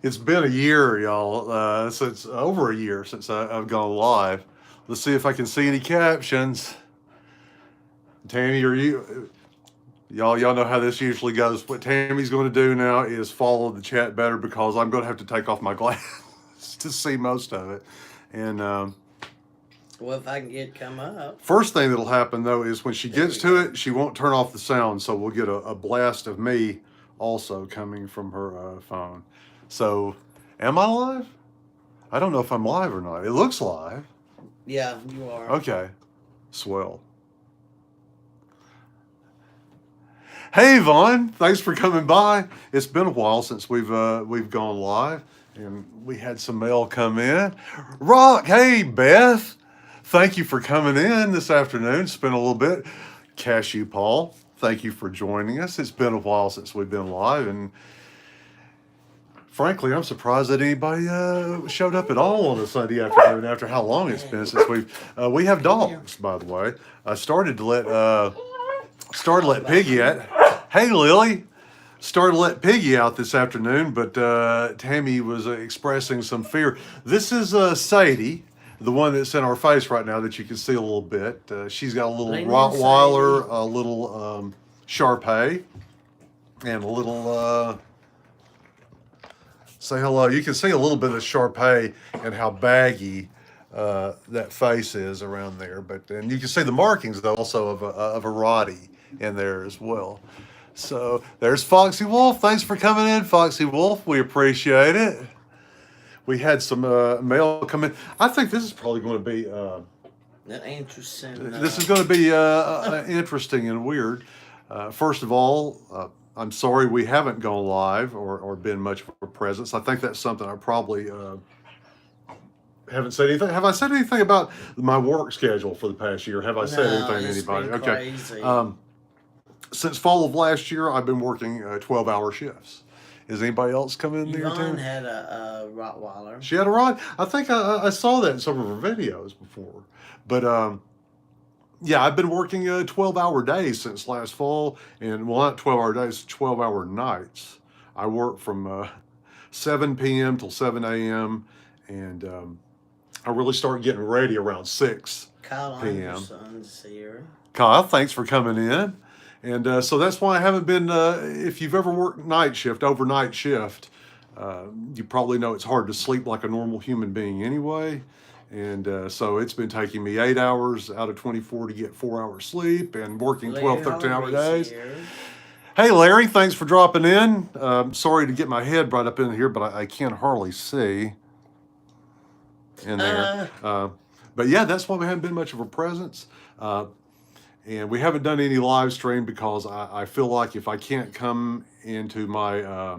It's been a year, y'all. Since over a year since I've gone live. Let's see if I can see any captions. Tammy, are you? Y'all know how this usually goes. What Tammy's going to do now is follow the chat better because I'm going to have to take off my glasses to see most of it. And Well, if I can get come up, first thing that'll happen though is when she there gets we to go. it, she won't turn off the sound, so we'll get a blast of me also coming from her phone. So, am I live? I don't know if I'm live or not. It looks live. Yeah, you are. Okay, swell. Hey Vaughn, thanks for coming by. It's been a while since we've gone live, and we had some mail come in. Rock, hey Beth, thank you for coming in this afternoon. Spent a little bit. Cashew Paul, thank you for joining us. It's been a while since we've been live, and frankly, I'm surprised that anybody showed up at all on a Sunday afternoon after how long it's been since we have Come here. dogs, by the way. I started to All let about Piggy you. out. Hey Lily, started to let Piggy out this afternoon, but Tammy was expressing some fear. This is Sadie, the one that's in our face right now that you can see a little bit. She's got a little Lean in, Rottweiler, Sadie. a little Shar and a little. Say hello. You can see a little bit of Shar and how baggy that face is around there. But and you can see the markings though also of a Roddy in there as well. So there's Foxy Wolf. Thanks for coming in, Foxy Wolf. We appreciate it. We had some mail come in. I think this is probably going to be An interesting. this is going to be interesting and weird. First of all, I'm sorry we haven't gone live or been much of a presence. I think that's something I probably haven't said anything. Have I said anything about my work schedule for the past year? Have I said No, anything to it's anybody? been Okay. crazy. Um, since fall of last year, I've been working 12-hour shifts. Is anybody else coming in there, Yvonne Tim? had a Rottweiler. She had a rod. I think I saw that in some of her videos before. But yeah, I've been working 12-hour days since last fall. And well, not 12-hour days, 12-hour nights. I work from 7 p.m. till 7 a.m. And I really start getting ready around Kyle 6 p.m. Anderson's here. Kyle, thanks for coming in. And so that's why I haven't been, if you've ever worked night shift, overnight shift, you probably know it's hard to sleep like a normal human being anyway. And so it's been taking me 8 hours out of 24 to get 4 hours sleep and working Larry 12, 13-hour Harvey's days. here. Hey, Larry, thanks for dropping in. Sorry to get my head right up in here, but I can't hardly see in there. Uh, But yeah, that's why we haven't been much of a presence. Uh, and we haven't done any live stream because I feel like if I can't come into my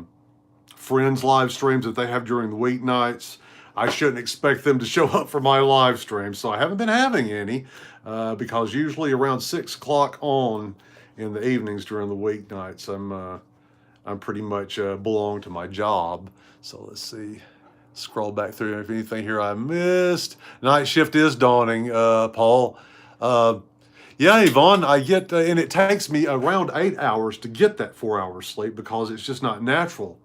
friends' live streams that they have during the weeknights, I shouldn't expect them to show up for my live stream. So I haven't been having any because usually around 6 o'clock on in the evenings during the weeknights, I'm pretty much belong to my job. So let's see. Scroll back through if anything here I missed. Night shift is dawning, Paul. Uh, yeah, Yvonne, I get, and it takes me around 8 hours to get that 4 hours sleep because it's just not natural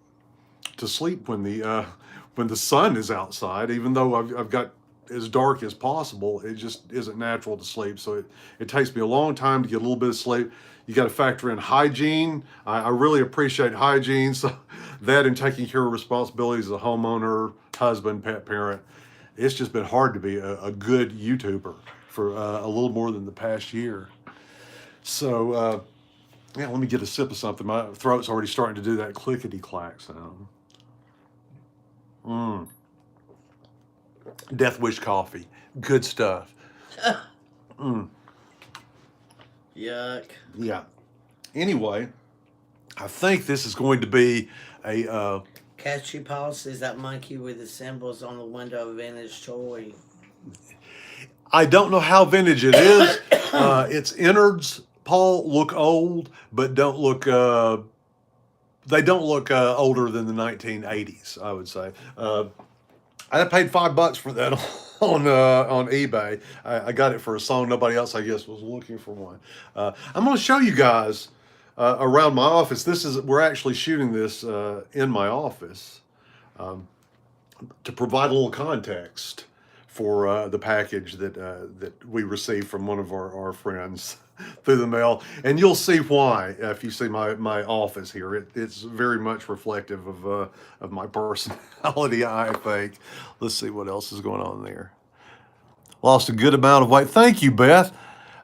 to sleep when the sun is outside. Even though I've got as dark as possible, it just isn't natural to sleep. So it takes me a long time to get a little bit of sleep. You got to factor in hygiene. I really appreciate hygiene. So that and taking care of responsibilities as a homeowner, husband, pet parent. It's just been hard to be a good YouTuber for a little more than the past year. So, yeah, let me get a sip of something. My throat's already starting to do that clickety clack sound. Mm. Death Wish coffee. Good stuff. Mm. yuck. Yeah. Anyway, I think this is going to be a. Cashew Paul says that monkey with the symbols on the window of vintage toy. I don't know how vintage it is. Its innards, Paul, look old, but don't look. They don't look older than the 1980s. I would say. I paid $5 for that on eBay. I got it for a song. Nobody else, I guess, was looking for one. I'm going to show you guys around my office. We're actually shooting this in my office. to provide a little context for the package that we received from one of our friends through the mail, and you'll see why if you see my office here. It's very much reflective of my personality, I think. Let's see what else is going on there. Lost a good amount of weight. Thank you, Beth.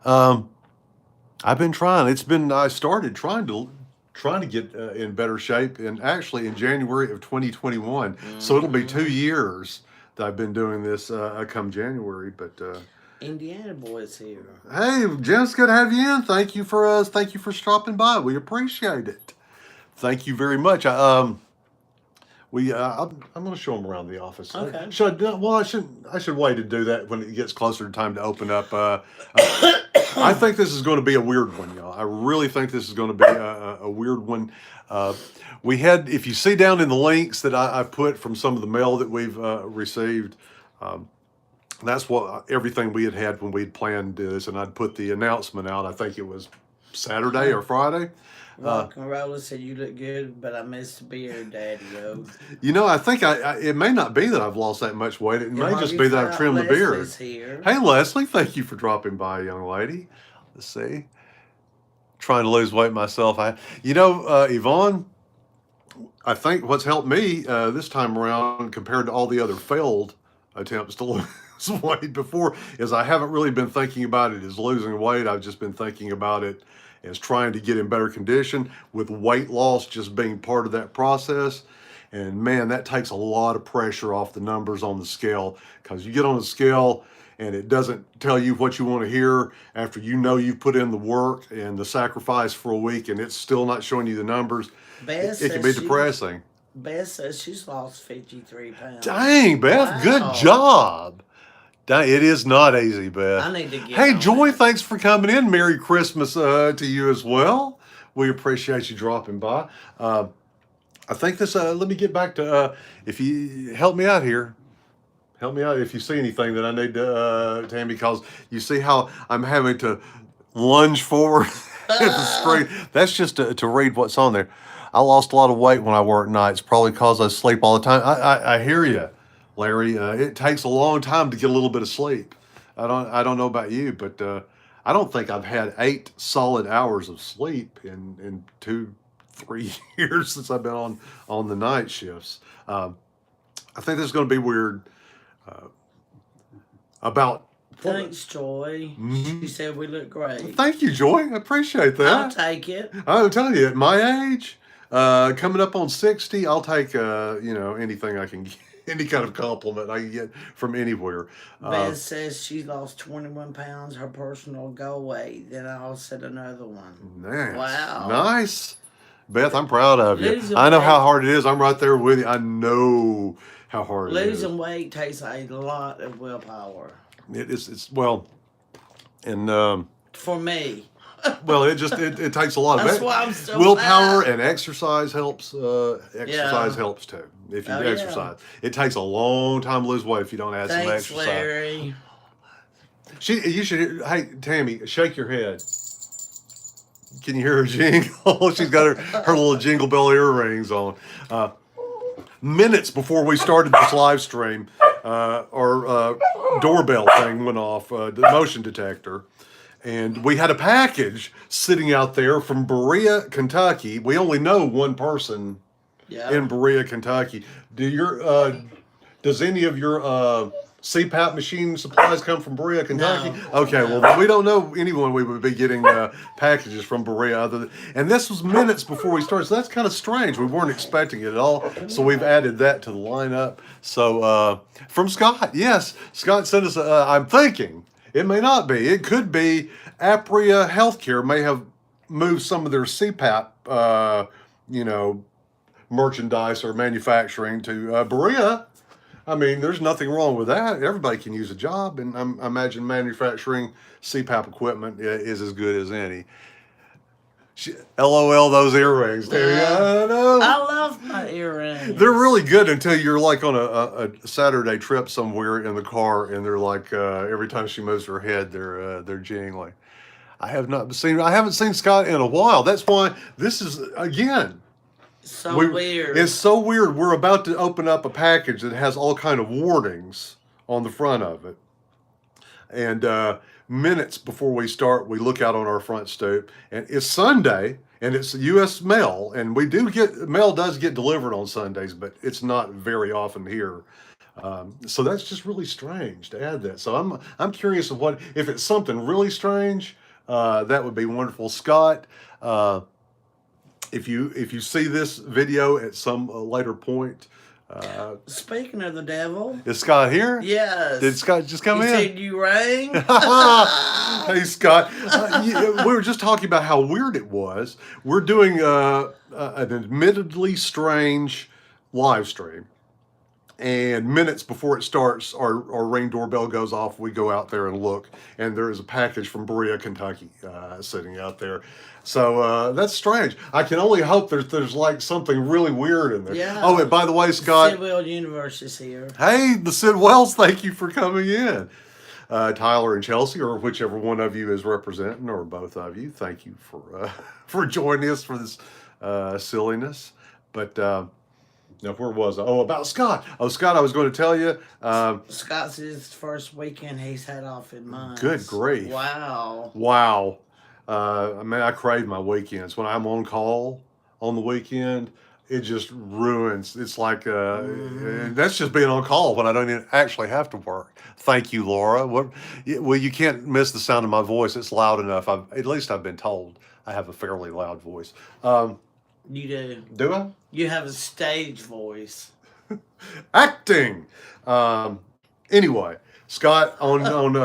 I've been trying. I started trying to get in better shape, and actually in January of 2021. So it'll be 2 years that I've been doing this come January. But Indiana boys here. hey, Jen, it's good to have you in. Thank you for stopping by. We appreciate it. Thank you very much. I'm going to show them around the office. Okay. Well, I should wait to do that when it gets closer to time to open up. I think this is going to be a weird one, y'all. I really think this is going to be a weird one. If you see down in the links that I put from some of the mail that we've received, that's what everything we had when we'd planned this, and I'd put the announcement out. I think it was Saturday or Friday. Rock and Roller said you look good, but I missed the beard, Daddy. I think it may not be that I've lost that much weight. It may just be that I've trimmed the beard. Here. Hey, Leslie, thank you for dropping by, young lady. Let's see. Trying to lose weight myself. Yvonne, I think what's helped me this time around compared to all the other failed attempts to lose weight before is I haven't really been thinking about it as losing weight. I've just been thinking about it as trying to get in better condition, with weight loss just being part of that process. And man, that takes a lot of pressure off the numbers on the scale, because you get on the scale and it doesn't tell you what you want to hear after you've put in the work and the sacrifice for a week, and it's still not showing you the numbers. It can be depressing. Beth says she's lost 53 pounds. Dang, Beth, wow. Good job. It is not easy, Beth. I need to get Hey, on Joy, that. thanks for coming in. Merry Christmas to you as well. We appreciate you dropping by. I think this, let me get back to, if you help me out here. Help me out if you see anything that I need to, Tammy, because you see how I'm having to lunge forward at the screen. That's just to read what's on there. I lost a lot of weight when I work nights, probably because I sleep all the time. I hear you, Larry. It takes a long time to get a little bit of sleep. I don't know about you, but I don't think I've had 8 solid hours of sleep in 2-3 years since I've been on the night shifts. I think this is going to be weird. Thanks, Joy. She said we look great. Thank you, Joy. I appreciate that. I'll take it. I'm telling you, at my age, coming up on 60, I'll take anything I can get, any kind of compliment I can get from anywhere. Beth says she lost 21 pounds, her personal goal weight. Then I'll set another one. Nice. Wow. Nice. Beth, I'm proud of you. Losing I know weight. how hard it is. I'm right there with you. I know how hard it is. Losing weight takes a lot of willpower. It's well, and for me. Well, it takes a lot of That's why I'm so willpower, fat. and exercise helps. Exercise helps too. If you exercise, it takes a long time to lose weight if you don't add some Thanks, exercise. Larry. You should. Hey, Tammy, shake your head. Can you hear her jingle? She's got her little jingle bell earrings on. Minutes before we started this live stream, our doorbell thing went off, the motion detector, and we had a package sitting out there from Berea, Kentucky. We only know one person in Berea, Kentucky. Does any of your CPAP machine supplies come from Berea, Kentucky? No. Okay, well, we don't know anyone we would be getting packages from Berea and this was minutes before we started, so that's kind of strange. We weren't expecting it at all, so we've added that to the lineup. So from Scott, yes, Scott sent us, I'm thinking, it may not be, it could be Apria Healthcare may have moved some of their CPAP, merchandise or manufacturing to Berea. I mean, there's nothing wrong with that. Everybody can use a job, and I imagine manufacturing CPAP equipment is as good as any. LOL, those earrings, Terry. I know. I love my earrings. They're really good until you're like on a Saturday trip somewhere in the car, and they're like every time she moves her head, they're jingling. I haven't seen Scott in a while. That's why this is again. So weird. It's so weird. We're about to open up a package that has all kind of warnings on the front of it. And minutes before we start, we look out on our front stoop, and it's Sunday, and it's U.S. mail, and mail does get delivered on Sundays, but it's not very often here. So that's just really strange to add that. So I'm curious of what if it's something really strange. That would be wonderful, Scott. If you see this video at some later point, Speaking of the devil, is Scott here? yes. Did Scott just come He in? said you rang. Hey, Scott. We were just talking about how weird it was. We're doing an admittedly strange live stream. And minutes before it starts, our Ring doorbell goes off. We go out there and look, and there is a package from Berea, Kentucky, sitting out there. So that's strange. I can only hope there's like something really weird in there. Yeah. Oh, and by the way, Scott. Sidwell Universe is here. Hey, the Sid Wells, thank you for coming in. Tyler and Chelsea, or whichever one of you is representing, or both of you, thank you for joining us for this silliness. But now, where was I? Oh, about Scott. Oh, Scott, I was going to tell you. Scott's his first weekend he's had off in months. Good grief. Wow. Wow. I crave my weekends. When I'm on call on the weekend, it just ruins. It's like, that's just being on call when I don't even actually have to work. Thank you, Laura. Well, you can't miss the sound of my voice. It's loud enough. At least I've been told I have a fairly loud voice. You do. Do I? You have a stage voice. Acting. Anyway, Scott, on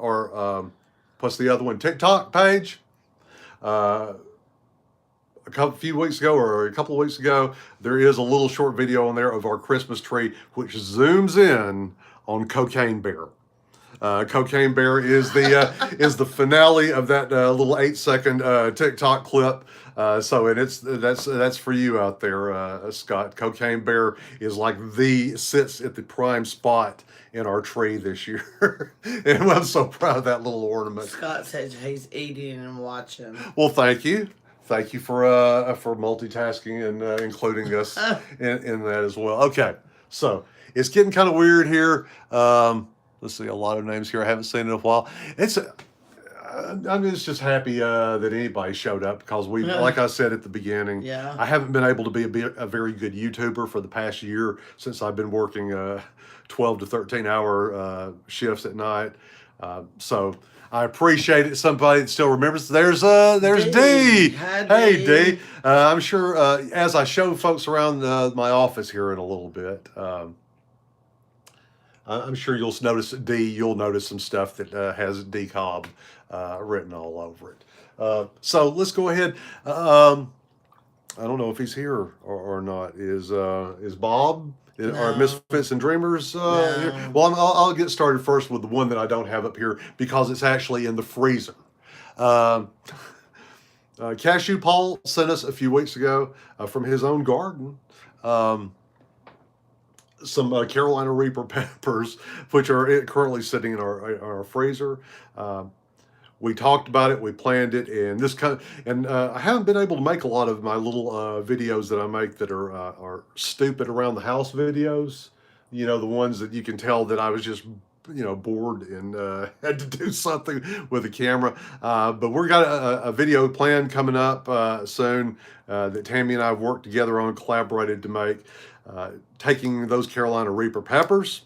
our what's the other one? TikTok page. A few weeks ago, or a couple of weeks ago, there is a little short video on there of our Christmas tree, which zooms in on Cocaine Bear. Cocaine Bear is the finale of that little 8-second TikTok clip. So that's for you out there, Scott. Cocaine Bear is like sits at the prime spot in our tree this year, and I'm so proud of that little ornament. Scott says he's eating and watching. Well, thank you. Thank you for multitasking and including us in that as well. Okay, so it's getting kind of weird here. Let's see, a lot of names here I haven't seen in a while. I'm just happy that anybody showed up because like I said at the beginning, yeah. I haven't been able to be a very good YouTuber for the past year since I've been working 12 to 13 hour shifts at night. So I appreciate it. Somebody that still remembers. There's D. Hey, D. I'm sure as I show folks around my office here in a little bit, I'm sure you'll notice D. You'll notice some stuff that has D Cobb written all over it. So let's go ahead. I don't know if he's here or not. Is Bob? No. Are Misfits and Dreamers No. here? Well, I'll get started first with the one that I don't have up here because it's actually in the freezer. Cashew Paul sent us a few weeks ago from his own garden some Carolina Reaper peppers, which are currently sitting in our freezer. We talked about it, we planned it, and I haven't been able to make a lot of my little videos that I make that are stupid around the house videos. You know, the ones that you can tell that I was just bored and had to do something with the camera. But we've got a video plan coming up soon that Tammy and I have worked together on, collaborated to make, taking those Carolina Reaper peppers.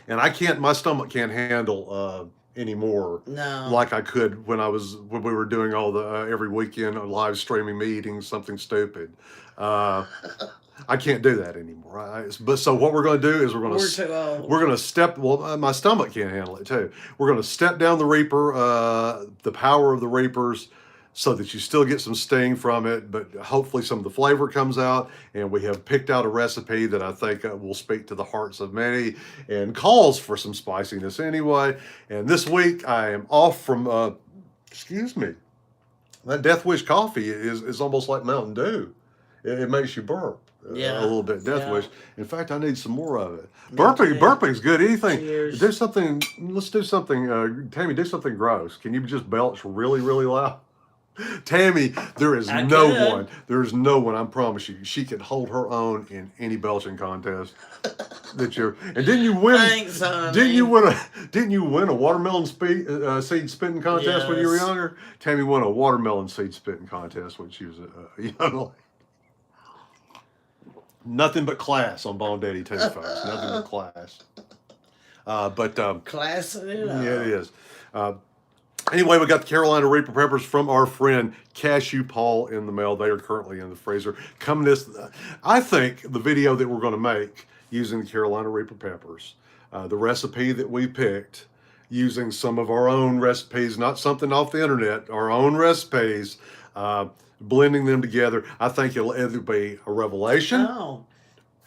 And my stomach can't handle anymore like I could when we were doing all the every weekend live streaming me eating something stupid. I can't do that anymore. So what we're going to do is we're going to step. Well, my stomach can't handle it too. We're going to step down the Reaper, the power of the Reapers, so that you still get some sting from it, but hopefully some of the flavor comes out. And we have picked out a recipe that I think will speak to the hearts of many and calls for some spiciness anyway. And this week I am off from. Excuse me. That Death Wish coffee is almost like Mountain Dew. It makes you burp. A little bit. Death Wish. In fact, I need some more of it. Burping's good. Anything. Cheers. Do something. Let's do something. Tammy, do something gross. Can you just belch really, really loud? Tammy, there is I no could. one. There is no one. I promise you, she could hold her own in any belching contest that you. And didn't you win? Thanks, honey. Didn't you win a? Didn't you win a watermelon seed spitting contest when you were Yes. younger? Tammy won a watermelon seed spitting contest when she was a young lady. Nothing but class on Bone Daddy too, folks. Nothing but class. Classing it up. Yeah, it is. Anyway, we got the Carolina Reaper peppers from our friend Cashew Paul in the mail. They are currently in the freezer. I think the video that we're going to make using the Carolina Reaper peppers, the recipe that we picked, using some of our own recipes, not something off the internet, our own recipes, blending them together. I think it'll either be a revelation. Oh,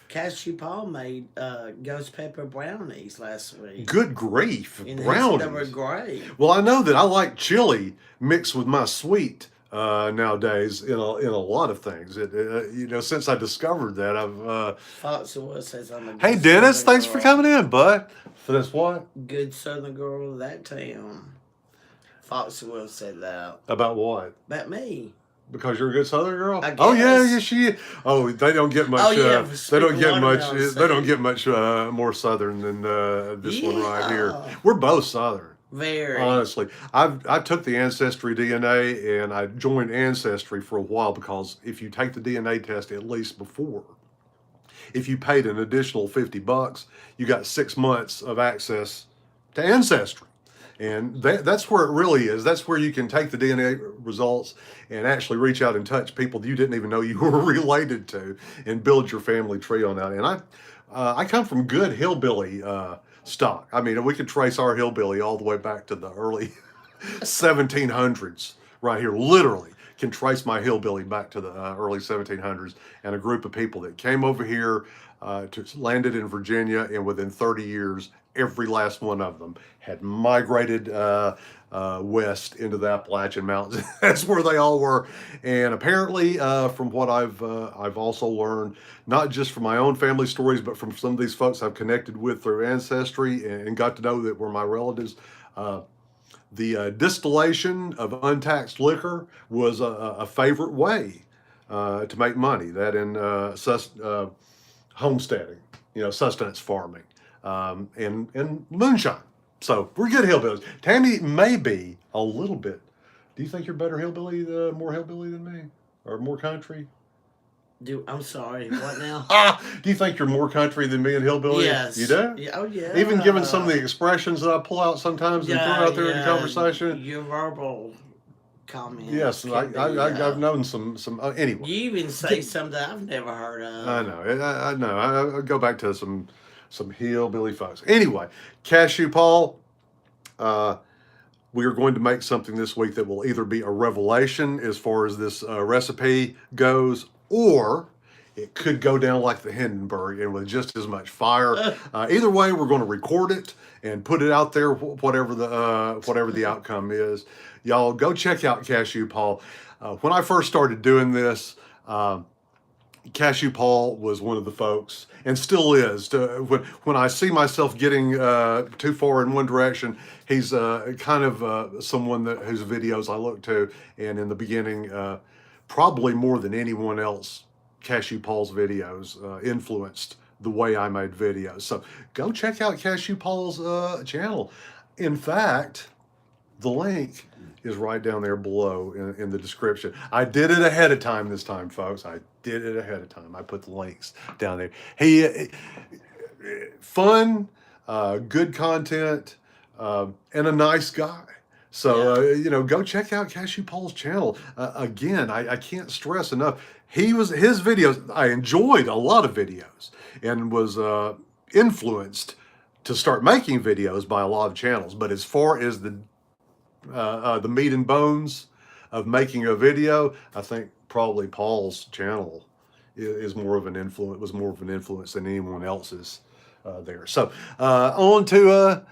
Cashew Paul made ghost pepper brownies last week. Good grief, And brownies. they were great. Well, I know that I like chili mixed with my sweet nowadays in a lot of things. Since I discovered that, I've. Foxwood says I'm a good Hey, Dennis, Southern thanks for girl. coming in, bud. For this what? Good Southern girl of that town. Foxwood said that About what? about me. Because you're a good Southern girl. I Oh yeah, guess. yeah, she is. Oh, they don't get much. Oh, yeah, they don't speaking get much. watermelon They don't seed. get much more Southern than this one right here. Yeah. We're both Southern. Very. Honestly, I took the Ancestry DNA and I joined Ancestry for a while because if you take the DNA test at least before, if you paid an additional $50, you got 6 months of access to Ancestry. And that's where it really is. That's where you can take the DNA results and actually reach out and touch people that you didn't even know you were related to and build your family tree on that. And I come from good hillbilly stock. I mean, we could trace our hillbilly all the way back to the early 1700s right here. Literally can trace my hillbilly back to the early 1700s and a group of people that came over here landed in Virginia, and within 30 years, every last one of them had migrated west into the Appalachian Mountains. That's where they all were. And apparently, from what I've also learned, not just from my own family stories, but from some of these folks I've connected with through Ancestry and got to know that were my relatives, the distillation of untaxed liquor was a favorite way to make money. That in homesteading, sustenance farming, and moonshine. So we're good hillbillies. Tammy may be a little bit. Do you think you're better hillbilly, more hillbilly than me, or more country? I'm sorry. What now? Do you think you're more country than me and hillbilly? Yes. You do? Yeah, oh yeah. Even given some of the expressions that I pull out sometimes and throw out there in the conversation. Your verbal comments. Yes, I've known some. Anyway. You even say something I've never heard of. I know. I know. I go back to some hillbilly folks. Anyway, Cashew Paul. We are going to make something this week that will either be a revelation as far as this recipe goes, or it could go down like the Hindenburg and with just as much fire. Either way, we're going to record it and put it out there, whatever the outcome is. Y'all go check out Cashew Paul. When I first started doing this, Cashew Paul was one of the folks, and still is. When I see myself getting too far in one direction, he's kind of someone whose videos I look to. And in the beginning, probably more than anyone else, Cashew Paul's videos influenced the way I made videos. So go check out Cashew Paul's channel. In fact, the link is right down there below in the description. I did it ahead of time this time, folks. I did it ahead of time. I put the links down there. He, fun, good content, and a nice guy. So, go check out Cashew Paul's channel. Again, I can't stress enough. His videos, I enjoyed a lot of videos and was influenced to start making videos by a lot of channels. But as far as the meat and bones of making a video, I think probably Paul's channel was more of an influence than anyone else's there. So on to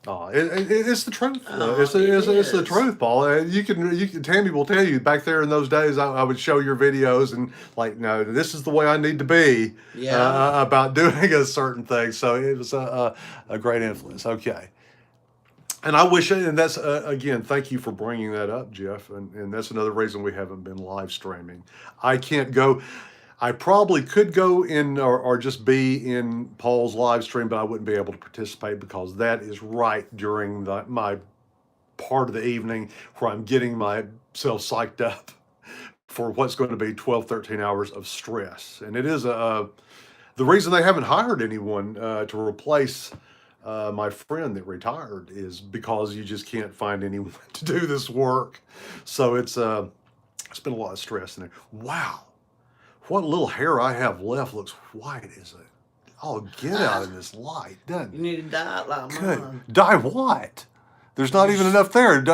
it's the truth. It's the truth, Paul. You can. Tammy will tell you back there in those days. I would show your videos and like, no, this is the way I need to be about doing a certain thing. So it was a great influence. Okay. And I wish, and that's again, thank you for bringing that up, Jeff. And that's another reason we haven't been live streaming. I can't go. I probably could go in or just be in Paul's live stream, but I wouldn't be able to participate because that is right during my part of the evening where I'm getting myself psyched up for what's going to be 12, 13 hours of stress. And it is the reason they haven't hired anyone to replace my friend that retired is because you just can't find anyone to do this work. So it's been a lot of stress in there. Wow. What little hair I have left looks white as it. Oh, get out in this light, doesn't You it? need to dye it like Good. mine. Dye what? There's not even enough there.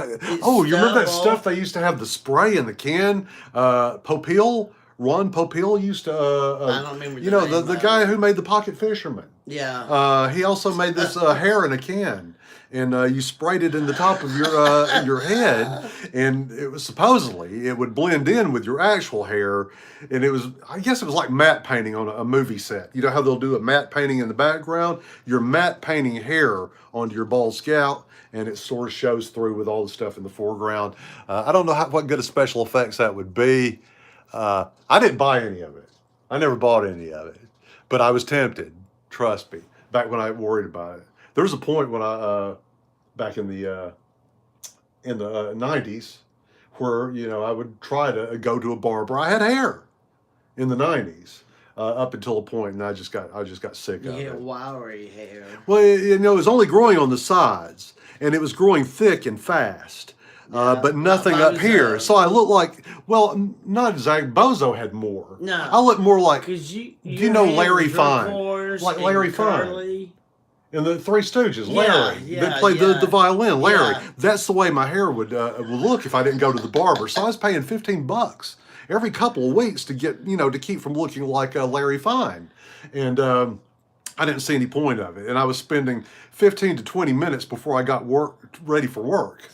Oh, you remember that stubble. stuff they used to have the spray in the can? Popeil, Ron Popeil used to. I don't remember You the know, name the of guy it. who made the Pocket Fisherman. Yeah. He also made this hair in a can, and you sprayed it in the top of your head, and it was supposedly it would blend in with your actual hair, and it was, I guess it was like matte painting on a movie set. You know how they'll do a matte painting in the background? You're matte painting hair onto your bald scalp, and it sort of shows through with all the stuff in the foreground. I don't know what good of special effects that would be. I didn't buy any of it. I never bought any of it, but I was tempted. Trust me. Back when I worried about it, there was a point when I back in the 90s where I would try to go to a barber. I had hair in the 90s up until a point, and I just got sick You of get it. wiry hair. Well, it was only growing on the sides, and it was growing thick and fast. But nothing not up here. Bozo. So I looked like, well, not exactly. Bozo had more. No. I look more like, Because you know Larry Fine? coarse Like and Larry Fine. curly. in the Three Stooges, Yeah, Larry, yeah, that played yeah. the violin, Larry. Yeah. That's the way my hair would look if I didn't go to the barber. So I was paying $15 every couple of weeks to get, to keep from looking like Larry Fine. And I didn't see any point of it. And I was spending 15 to 20 minutes before I got ready for work,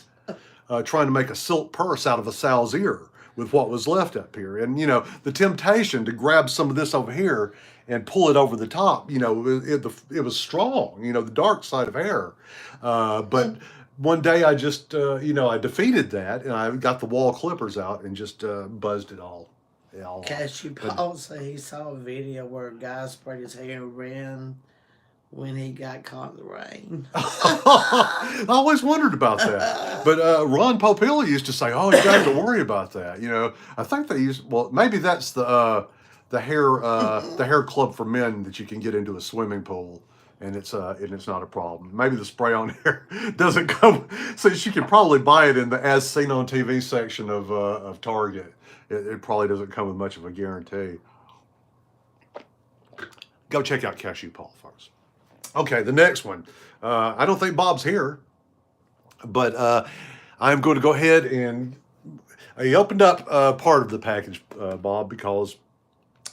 trying to make a silk purse out of a sow's ear with what was left up here. And, the temptation to grab some of this over here and pull it over the top, it was strong, the dark side of hair. But one day I just, I defeated that, and I got the wall clippers out and just buzzed it all. Cashew Paul said he saw a video where a guy sprayed his hair red when he got caught in the rain. I always wondered about that. But Ron Popeil used to say, "Oh, you don't have to worry about that." I think they used. Well, maybe that's the hair club for men that you can get into a swimming pool, and it's not a problem. Maybe the spray on hair doesn't come, so you can probably buy it in the as seen on TV section of Target. It probably doesn't come with much of a guarantee. Go check out Cashew Paul first. Okay, the next one. I don't think Bob's here, but I'm going to go ahead and he opened up part of the package, Bob, because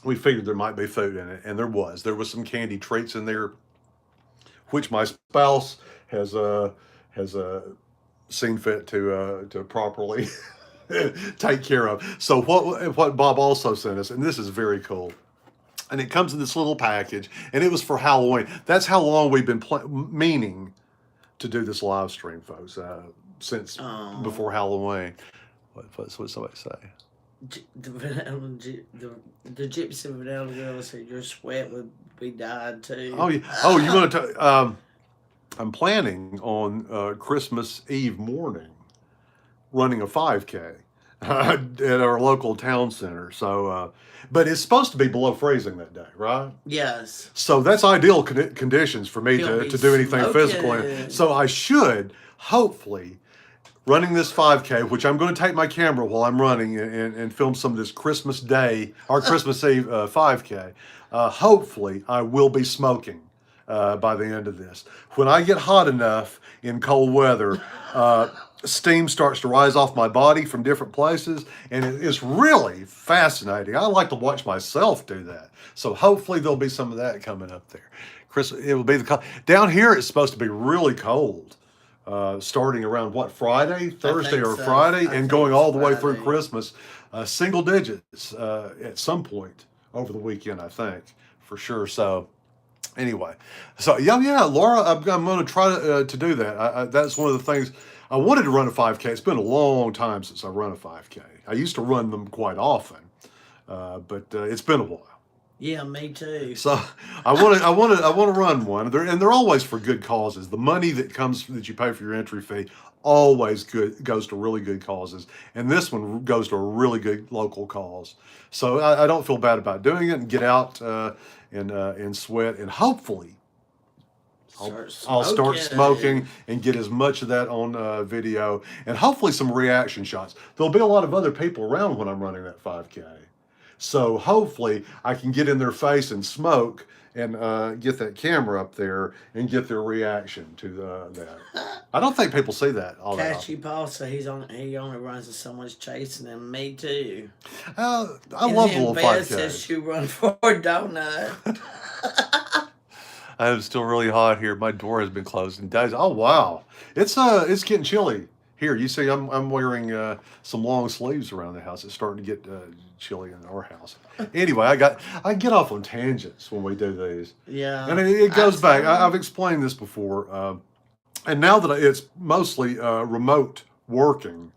we figured there might be food in it, and there was. There was some candy treats in there, which my spouse has seen fit to properly take care of. So what Bob also sent us, and this is very cool. And it comes in this little package, and it was for Halloween. That's how long we've been meaning to do this live stream, folks, since before Halloween. What somebody say? The Gypsy vanilla girl said your sweat would be dyed too. Oh, yeah. Oh, you want to? I'm planning on Christmas Eve morning running a 5K at our local town center. So, but it's supposed to be below freezing that day, right? Yes. So that's ideal conditions for me You'll to be do anything physical. smoking. So I should, hopefully, running this 5K, which I'm going to take my camera while I'm running and film some of this Christmas Day or Christmas Eve 5K. Hopefully, I will be smoking by the end of this. When I get hot enough in cold weather, steam starts to rise off my body from different places, and it's really fascinating. I like to watch myself do that. So hopefully there'll be some of that coming up there. It will be down here. It's supposed to be really cold, starting around Thursday or so. Friday, I and think going it's all the way through Friday. Christmas, single digits at some point over the weekend, I think, for sure. So Anyway, so yeah, Laura, I'm going to try to do that. That's one of the things I wanted to run a 5K. It's been a long time since I run a 5K. I used to run them quite often, but it's been a while. Yeah, me too. So I want to run one. They're always for good causes. The money that you pay for your entry fee always goes to really good causes, and this one goes to a really good local cause. So I don't feel bad about doing it and get out and sweat, and hopefully I'll start smoking and get as much of that on video, and hopefully some reaction shots. There'll be a lot of other people around when I'm running that 5K. So hopefully I can get in their face and smoke and get that camera up there and get their reaction to that. I don't think people see that all that Cashew Paul said he only runs with someone's chasing him. Me too. I And love the then little Beth says 5Ks. she run for a donut. I'm still really hot here. My door has been closed in days. Oh wow, it's getting chilly here. You see, I'm wearing some long sleeves around the house. It's starting to get chilly in our house. Anyway, I get off on tangents when we do these, Yeah. and it goes back. I've explained this before, and now that it's mostly remote working.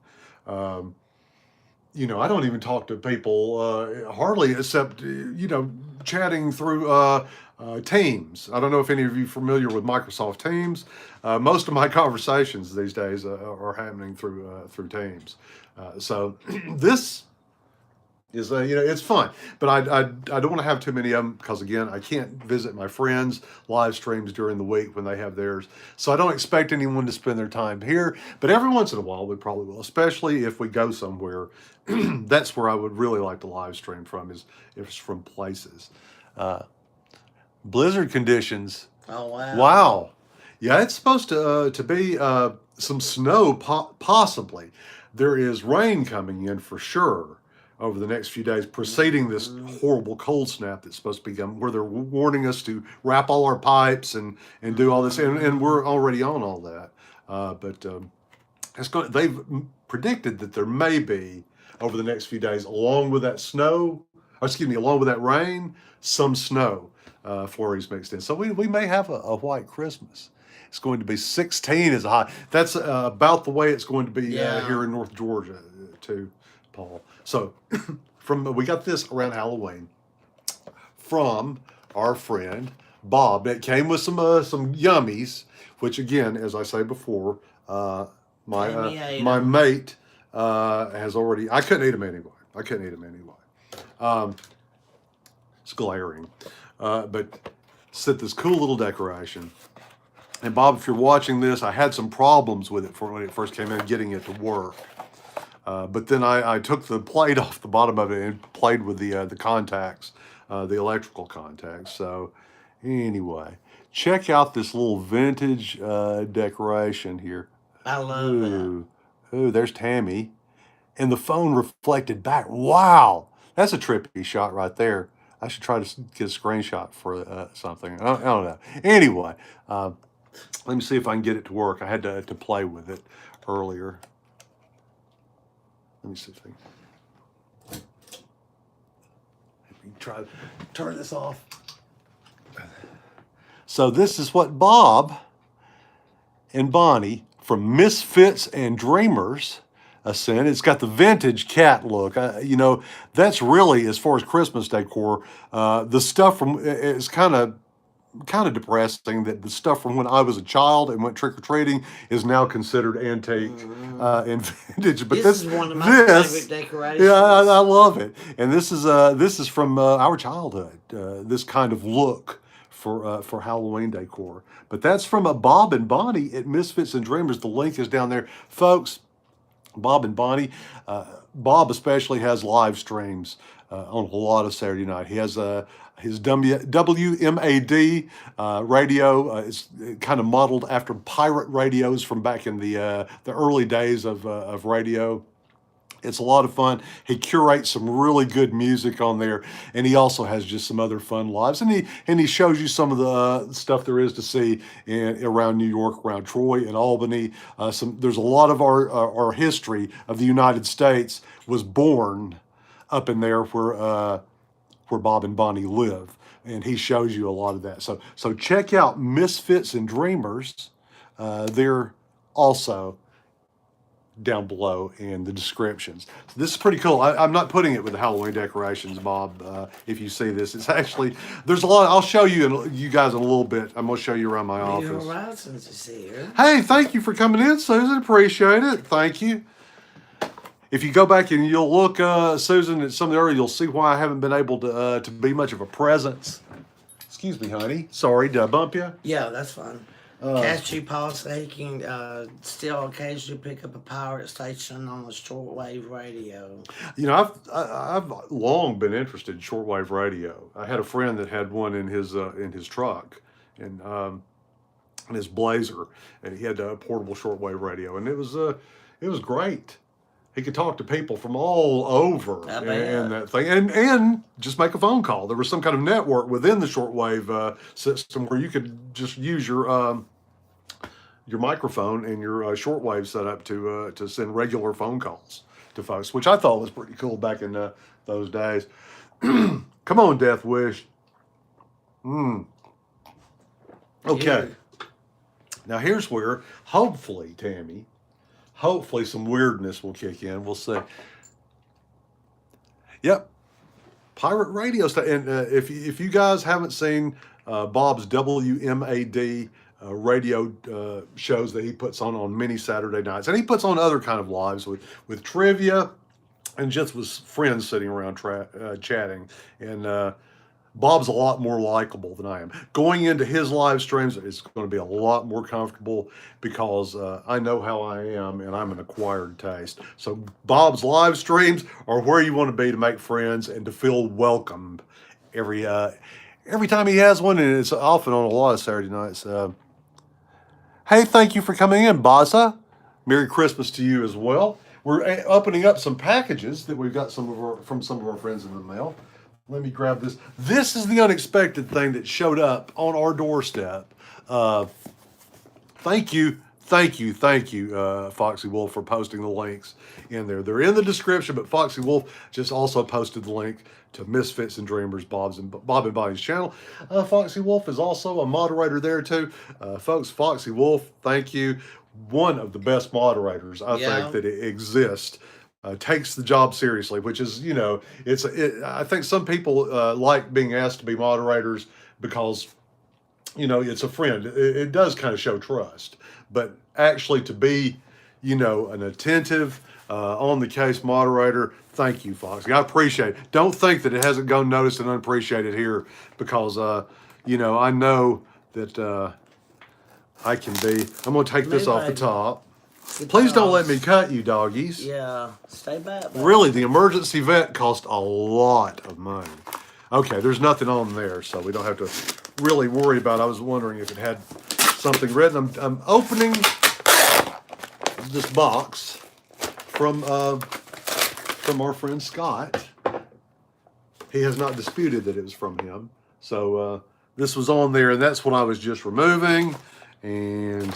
Um, I don't even talk to people hardly except, chatting through Teams. I don't know if any of you are familiar with Microsoft Teams. Most of my conversations these days are happening through Teams. So this is it's fun, but I don't want to have too many of them because again I can't visit my friends live streams during the week when they have theirs, so I don't expect anyone to spend their time here, but every once in a while we probably will, especially if we go somewhere. That's where I would really like to live stream from, is if it's from places. Blizzard conditions. Oh wow. Wow. Yeah, it's supposed to be some snow possibly. There is rain coming in for sure over the next few days, preceding this horrible cold snap that's supposed to be coming, where they're warning us to wrap all our pipes and do all this, and we're already on all that. But they've predicted that there may be over the next few days, along with that along with that rain, some snow flurries mixed in. So we may have a white Christmas. It's going to be 16 as a high. That's about the way it's going to be here in North Georgia too, Paul. So we got this around Halloween from our friend Bob. It came with some yummies, which again, as I say before, my mate has already. I couldn't eat them anyway. It's glaring, but set this cool little decoration. And Bob, if you're watching this, I had some problems with it when it first came in, getting it to work. But then I took the plate off the bottom of it and played with the contacts, the electrical contacts. So anyway, check out this little vintage decoration here. I love it. Ooh, there's Tammy. And the phone reflected back. Wow, that's a trippy shot right there. I should try to get a screenshot for something. I don't know. Anyway, let me see if I can get it to work. I had to play with it earlier. Let me see if I can try to turn this off. So this is what Bob and Bonnie from Misfits and Dreamers sent. It's got the vintage cat look. That's really, as far as Christmas decor, the stuff from it's kind of depressing that the stuff from when I was a child and went trick-or-treating is now considered antique and vintage. But this is one of my favorite decorations. Yeah, I love it. And this is from our childhood. This kind of look for Halloween decor. But that's from Bob and Bonnie at Misfits and Dreamers. The link is down there, folks. Bob and Bonnie. Bob especially has live streams on a lot of Saturday night. He has his WMAD radio. It's kind of modeled after pirate radios from back in the early days of radio. It's a lot of fun. He curates some really good music on there, and he also has just some other fun lives. And he shows you some of the stuff there is to see around New York, around Troy and Albany. There's a lot of our history of the United States was born up in there where Bob and Bonnie live. and he shows you a lot of that. So check out Misfits and Dreamers. They're also down below in the descriptions. So this is pretty cool. I'm not putting it with the Halloween decorations, Bob. If you see this, it's actually, there's a lot. I'll show you guys in a little bit. I'm going to show you around my New office. Horizons is here. Hey, thank you for coming in, Susan. Appreciate it. Thank you. If you go back and you'll look, Susan, at some of the earlier, you'll see why I haven't been able to be much of a presence. Excuse me, honey. Sorry, did I bump you? Yeah, that's fine. Cashew Paul said he can still occasionally pick up a pirate station on a shortwave radio. You know, I've long been interested in shortwave radio. I had a friend that had one in his truck, and in his Blazer, and he had a portable shortwave radio, and it was great. He could talk to people from all over and that thing, and just make a phone call. There was some kind of network within the shortwave system where you could just use your microphone and your shortwave setup to send regular phone calls to folks, which I thought was pretty cool back in those days. Come on, Death Wish. Okay. Yeah. Now here's where, hopefully, Tammy, hopefully some weirdness will kick in. We'll see. Yep. Pirate radio stuff. And if you guys haven't seen Bob's WMAD radio shows that he puts on many Saturday nights, and he puts on other kind of lives with trivia and just with friends sitting around chatting. And Bob's a lot more likable than I am. Going into his live streams, it's going to be a lot more comfortable because I know how I am, and I'm an acquired taste. So Bob's live streams are where you want to be to make friends and to feel welcomed every time he has one, and it's often on a lot of Saturday nights. Hey, thank you for coming in, Baza. Merry Christmas to you as well. We're opening up some packages that we've got from some of our friends in the mail. Let me grab this. This is the unexpected thing that showed up on our doorstep. Thank you, Foxy Wolf, for posting the links in there. They're in the description, but Foxy Wolf just also posted the link to Misfits and Dreamers, Bob and Bonnie's channel. Foxy Wolf is also a moderator there too. Folks, Foxy Wolf, thank you. One of the best moderators I think that exists. Takes the job seriously, which is, I think some people like being asked to be moderators because, it's a friend. It does kind of show trust, but actually to be, an attentive, on the case moderator, thank you, Foxy. I appreciate it. Don't think that it hasn't gone noticed and unappreciated here because, I know that I can be. I'm going to take this off the top. Please don't let me cut you, doggies. Yeah, stay back. Baby. Really, the emergency vet cost a lot of money. Okay, there's nothing on there, so we don't have to really worry about it. I was wondering if it had something written. I'm opening this box from our friend Scott. He has not disputed that it was from him. So this was on there, and that's what I was just removing. And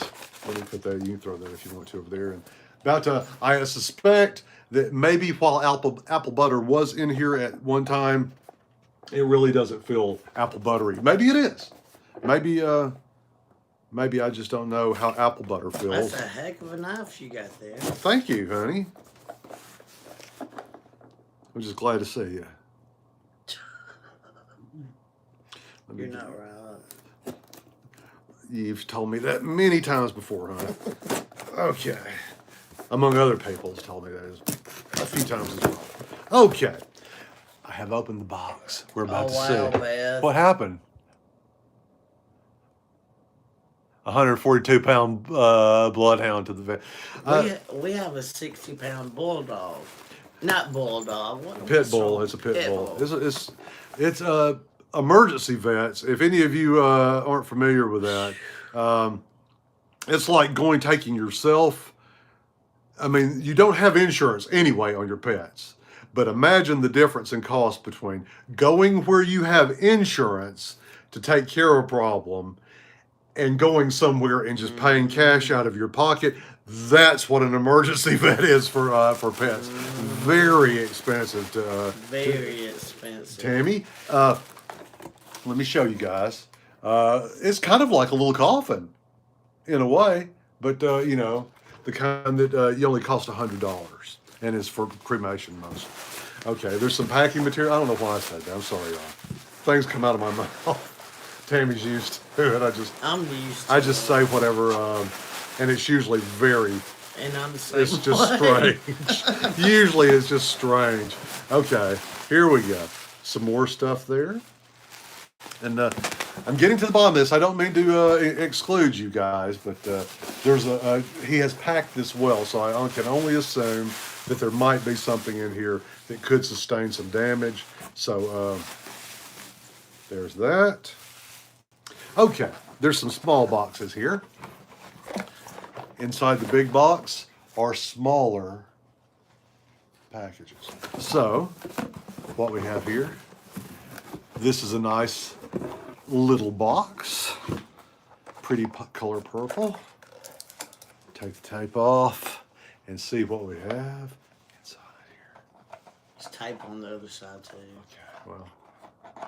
let me put that. You can throw that if you want to over there. And I suspect that maybe while apple butter was in here at one time, it really doesn't feel apple buttery. Maybe it is. Maybe I just don't know how apple butter feels. That's a heck of a knife you got there. Thank you, honey. I'm just glad to see you. You're not right. You've told me that many times before, honey. Okay. Among other people has told me that a few times as well. Okay. I have opened the box. We're about to see. Man. What happened? 142-pound bloodhound to the vet. We have a 60-pound bulldog. Not bulldog. Pit bull. It's a pit bull. It's emergency vets. If any of you aren't familiar with that, it's like taking yourself. I mean, you don't have insurance anyway on your pets, but imagine the difference in cost between going where you have insurance to take care of a problem and going somewhere and just paying cash out of your pocket. That's what an emergency vet is for pets. Very expensive Very expensive. Tammy. Let me show you guys. It's kind of like a little coffin in a way, but you know, the kind that you only cost $100 and is for cremation most. Okay, there's some packing material. I don't know why I said that. I'm sorry, y'all. Things come out of my mouth. Tammy's used to it. I'm used to I just say whatever, and it's usually very. And I'm the same It's just way. strange. Usually it's just strange. Okay, here we go. Some more stuff there. And I'm getting to the bottom of this. I don't mean to exclude you guys, but there's he has packed this well, so I can only assume that there might be something in here that could sustain some damage. So there's that. Okay, there's some small boxes here. Inside the big box are smaller packages. So what we have here, this is a nice little box, pretty color purple. Take the tape off and see what we have inside here. There's tape on the other side too. Okay, well,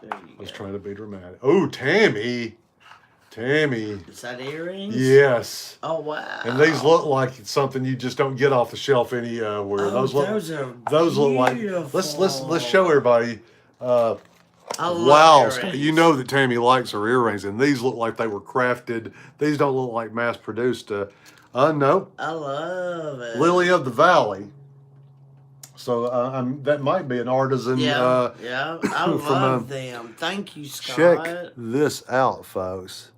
There you I was go. trying to be dramatic. Oh, Tammy. Is that earrings? Yes. Oh wow. And these look like something you just don't get off the shelf anywhere. Oh, those are look like. Let's show everybody. I love Wow, earrings. you know that Tammy likes her earrings, and these look like they were crafted. These don't look like mass produced. No, I love it. Lily of the Valley. So that might be an artisan. Yeah, yeah. I from, love them. Thank you, Scott. Check this out, folks.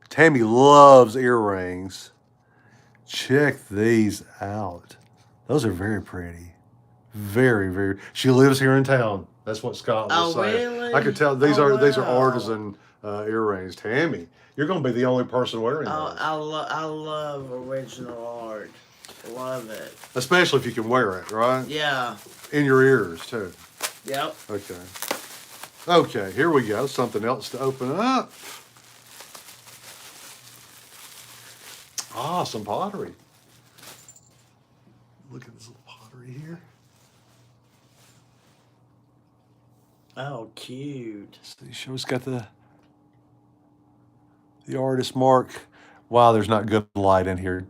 Tammy loves earrings. Check these out. Those are very pretty. Very, very. She lives here in town. That's what Scott was saying. Really? I could tell these are wow. artisan earrings. Tammy, you're going to be the only person wearing those. I love original art. Love it. Especially if you can wear it, right? Yeah. In your ears too. Yep. Okay. Okay, here we go. Something else to open up. Ah, some pottery. Look at this little pottery here. Oh, cute. See, show's got the artist mark. Wow, there's not good light in here.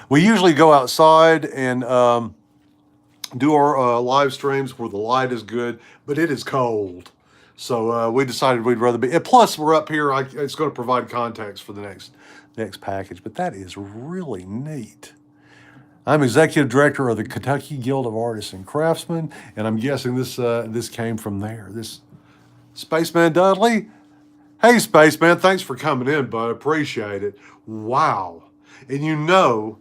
We usually go outside and do our live streams where the light is good, but it is cold. So we decided we'd rather be. And plus, we're up here. It's going to provide context for the next package. But that is really neat. I'm executive director of the Kentucky Guild of Artists and Craftsmen, and I'm guessing this came from there. This Spaceman Dudley. Hey, Spaceman, thanks for coming in, bud. Appreciate it. Wow. And you know,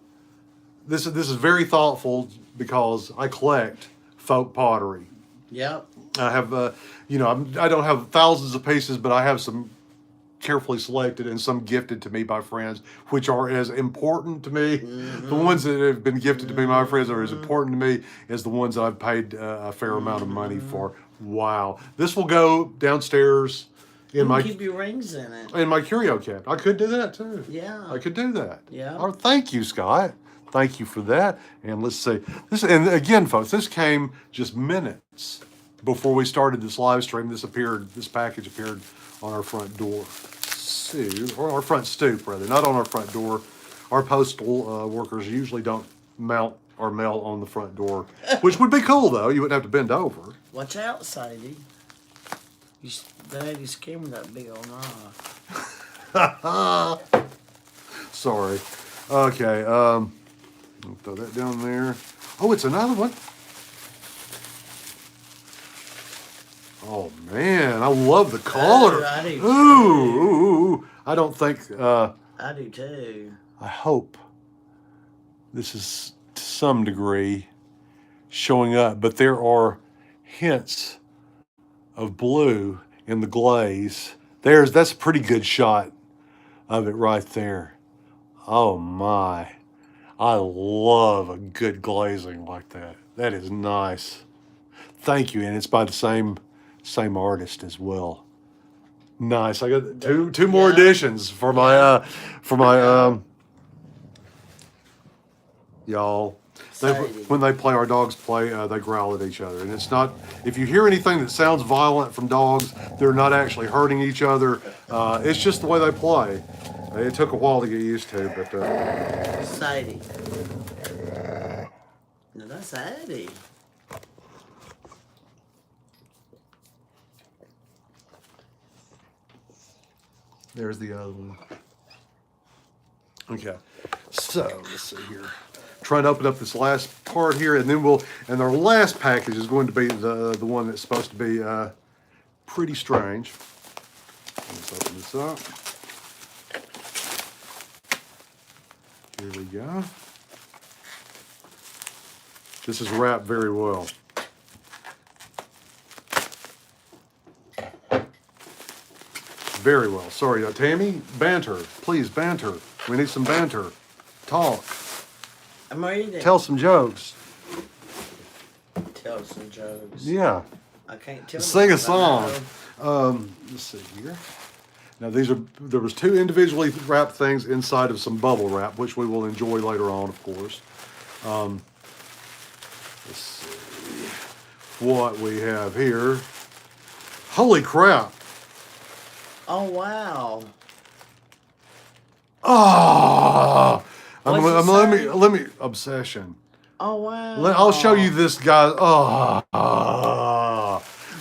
this is very thoughtful because I collect folk pottery. Yep. I have, I don't have thousands of pieces, but I have some carefully selected and some gifted to me by friends, which are as important to me. Mm-hmm. The ones that have been gifted to me, my friends, are as important to me as the ones that I've paid a fair amount of money for. Wow. This will go downstairs in my keep your rings in it. In my curio cabinet. I could do that too. Yeah. I could do that. Yeah. Oh, thank you, Scott. Thank you for that. And let's see. And again, folks, this came just minutes before we started this live stream. This package appeared on our front door. Or our front stoop, rather, not on our front door. Our postal workers usually don't mount or mail on the front door, which would be cool, though. You wouldn't have to bend over. Watch out, Sadie. That lady's camera that big old knife. Sorry. Okay, I'll throw that down there. Oh, it's another one. Oh, man, I love the color. I do too. Ooh. I don't think... I do too. I hope this is to some degree showing up, but there are hints of blue in the glaze. That's a pretty good shot of it right there. Oh my. I love a good glazing like that. That is nice. Thank you, and it's by the same artist as well. Nice. I got two more editions for my y'all. When they play, our dogs play, they growl at each other. And it's not, if you hear anything that sounds violent from dogs, they're not actually hurting each other. It's just the way they play. It took a while to get used to, but. Sadie. No, that's Addie. There's the other one. Okay, so let's see here. Trying to open up this last part here, and then and our last package is going to be the one that's supposed to be pretty strange. Let's open this up. Here we go. This is wrapped very well. Very well. Sorry, Tammy, banter. Please, banter. We need some banter. Talk. I'm reading. Tell some jokes. Tell some jokes. Yeah. I can't tell. Sing a song. Let's see here. Now there was 2 individually wrapped things inside of some bubble wrap, which we will enjoy later on, of course. Let's see what we have here. Holy crap! Oh wow! Oh, let me obsession. Oh wow! I'll show you this guy.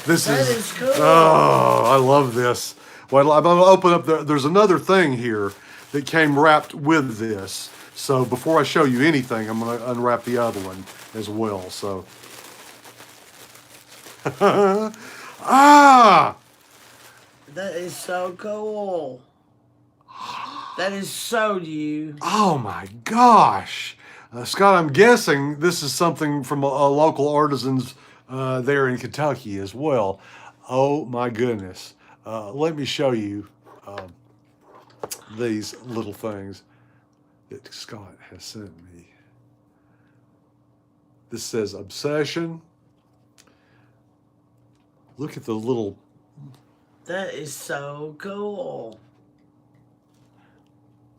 This is cool. Oh, I love this. Well, I'm gonna open up. There's another thing here that came wrapped with this. So before I show you anything, I'm gonna unwrap the other one as well. So, That is so cool. That is so you. Oh my gosh. Scott, I'm guessing this is something from a local artisans there in Kentucky as well. Oh my goodness. Let me show you these little things that Scott has sent me. This says Obsession. Look at the little... That is so cool.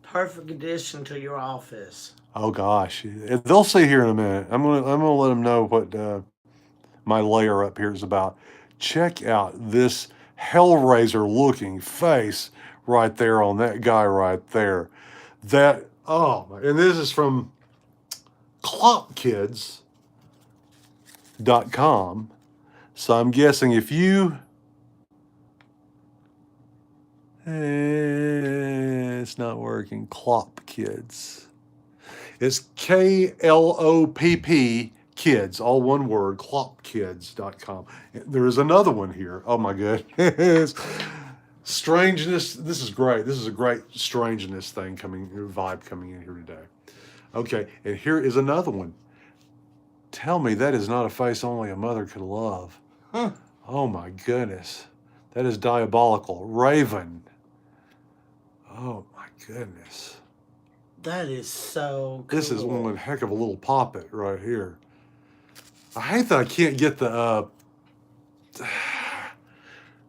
Perfect addition to your office. Oh gosh, they'll see here in a minute. I'm gonna let them know what my layer up here is about. Check out this Hellraiser looking face right there on that guy right there. And this is from clopkids.com. So I'm guessing if you it's not working. Clop Kids. It's KLOPP Kids, all one word, clopkids.com. There is another one here. Oh my goodness. Strangeness. This is great. This is a great strangeness vibe coming in here today. Okay, and here is another one. Tell me that is not a face only a mother could love. Huh. Oh my goodness. That is diabolical. Raven. Oh my goodness. That is so cool. This is one heck of a little poppet right here. I hate that I can't get the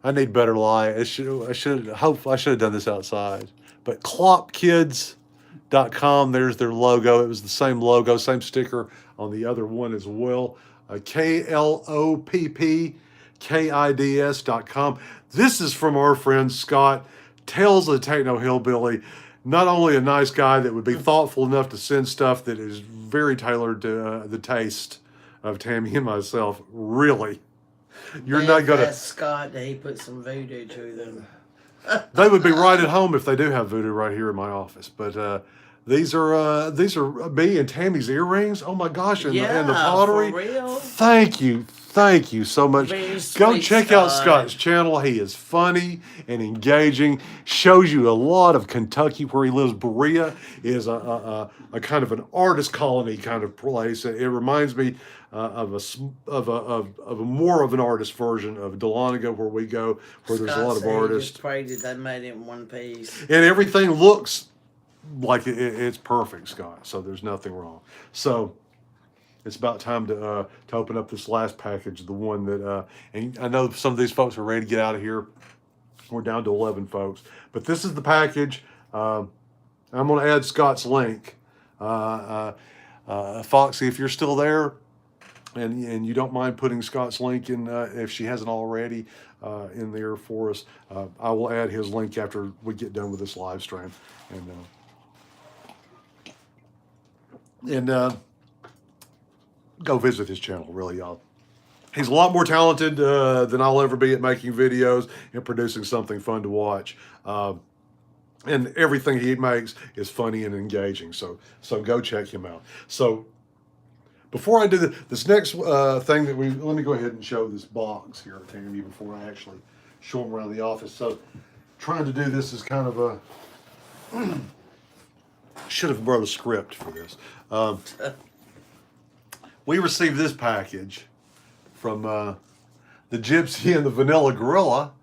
I need better light. I should have done this outside. But clopkids.com, there's their logo. It was the same logo, same sticker on the other one as well. KLOPPKIDS.com. This is from our friend Scott, Tales of the Techno Hillbilly. Not only a nice guy that would be thoughtful enough to send stuff that is very tailored to the taste of Tammy and myself. Really. You're not going to... Ask Scott that he put some voodoo to them. They would be right at home if they do have voodoo right here in my office. But these are me and Tammy's earrings. Oh my gosh, and the pottery. For real? Thank you so much. Very Go sweet, check out Scott's channel. He is funny and engaging. Shows you a lot of Kentucky where he lives. Berea is a kind of an artist colony kind of place. It reminds me of a more of an artist version of Dahlonega where we go, where there's a lot of artists. Just prayed that they made it in one piece. And everything looks like it's perfect, Scott. So there's nothing wrong. So it's about time to open up this last package, the one that, and I know some of these folks are ready to get out of here. We're down to 11 folks. But this is the package. I'm going to add Scott's link. Foxy, if you're still there, and you don't mind putting Scott's link in, if she hasn't already, in there for us, I will add his link after we get done with this live stream, and go visit his channel. Really, y'all. He's a lot more talented than I'll ever be at making videos and producing something fun to watch. And everything he makes is funny and engaging. So go check him out. So before I do this next thing that let me go ahead and show this box here, Tammy, before I actually show them around the office. So trying to do this is kind of a, should have brought a script for this. We received this package from the Gypsy and the Vanilla Gorilla.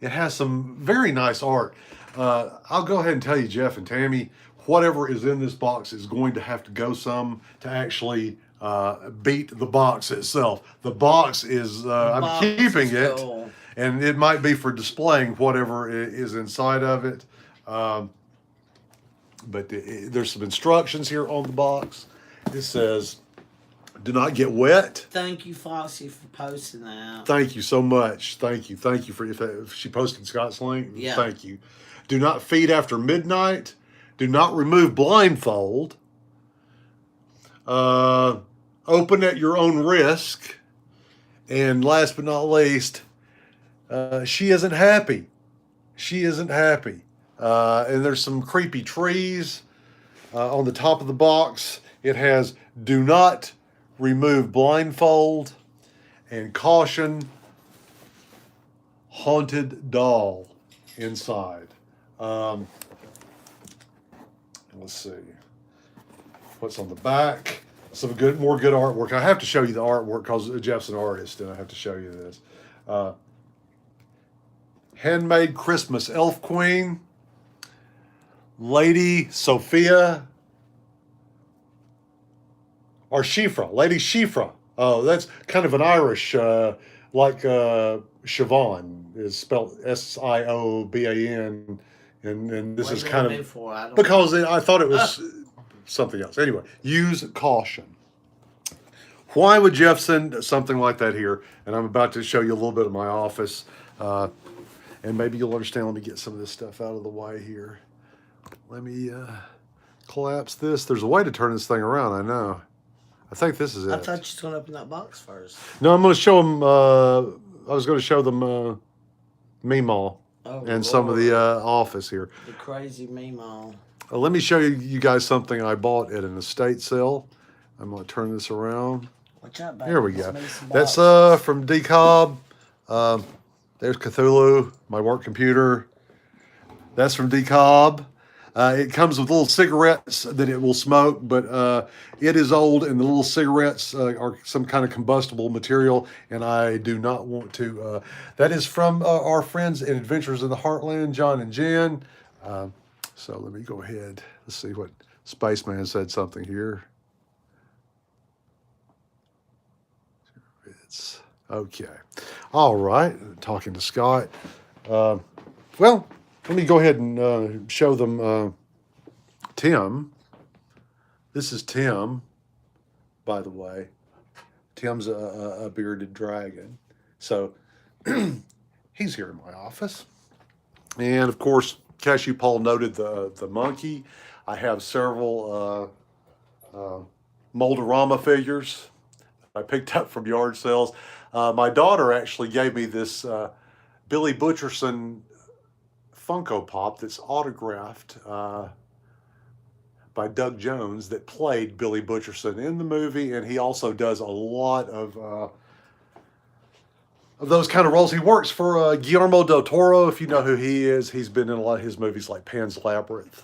It has some very nice art. I'll go ahead and tell you, Jeff and Tammy, whatever is in this box is going to have to go some to actually beat the box itself. The box is, I'm keeping it, cool. And it might be for displaying whatever is inside of it. But there's some instructions here on the box. It says, do not get wet. Thank you, Foxy, for posting that. Thank you so much. Thank you for if she posted Scott's link. Yeah. Thank you. Do not feed after midnight. Do not remove blindfold. Open at your own risk. And last but not least, she isn't happy. She isn't happy. And there's some creepy trees on the top of the box. It has do not remove blindfold and caution haunted doll inside. Let's see what's on the back. Some more good artwork. I have to show you the artwork because Jeff's an artist, and I have to show you this. Handmade Christmas Elf Queen, Lady Sophia, or Shifra, Lady Shifra. Oh, that's kind of an Irish, like Siobhan is spelled Sioban, and this is kind of because I thought it was something else. Anyway, use caution. Why would Jeff send something like that here? And I'm about to show you a little bit of my office, and maybe you'll understand. Let me get some of this stuff out of the way here. Let me collapse this. There's a way to turn this thing around, I know. I think this is it. I thought you was going to open that box first. No, I'm going to show them, I was going to show them Meemaw and some of the office here. The crazy Meemaw. Let me show you guys something I bought at an estate sale. I'm going to turn this around. Watch out, baby. Here we go. That's from D Cobb. There's Cthulhu, my work computer. That's from D Cobb. It comes with little cigarettes that it will smoke, but it is old, and the little cigarettes are some kind of combustible material, and I do not want to. That is from our friends at Adventures in the Heartland, John and Jen. So let me go ahead. Let's see what Spaceman said something here. It's okay. All right. Talking to Scott. Well, let me go ahead and show them Tim. This is Tim, by the way. Tim's a bearded dragon. So he's here in my office. And, of course, Cashew Paul noted the monkey. I have several Moldorama figures I picked up from yard sales. My daughter actually gave me this Billy Butcherson Funko Pop that's autographed by Doug Jones that played Billy Butcherson in the movie, and he also does a lot of those kind of roles. He works for Guillermo del Toro, if you know who he is. He's been in a lot of his movies like Pan's Labyrinth.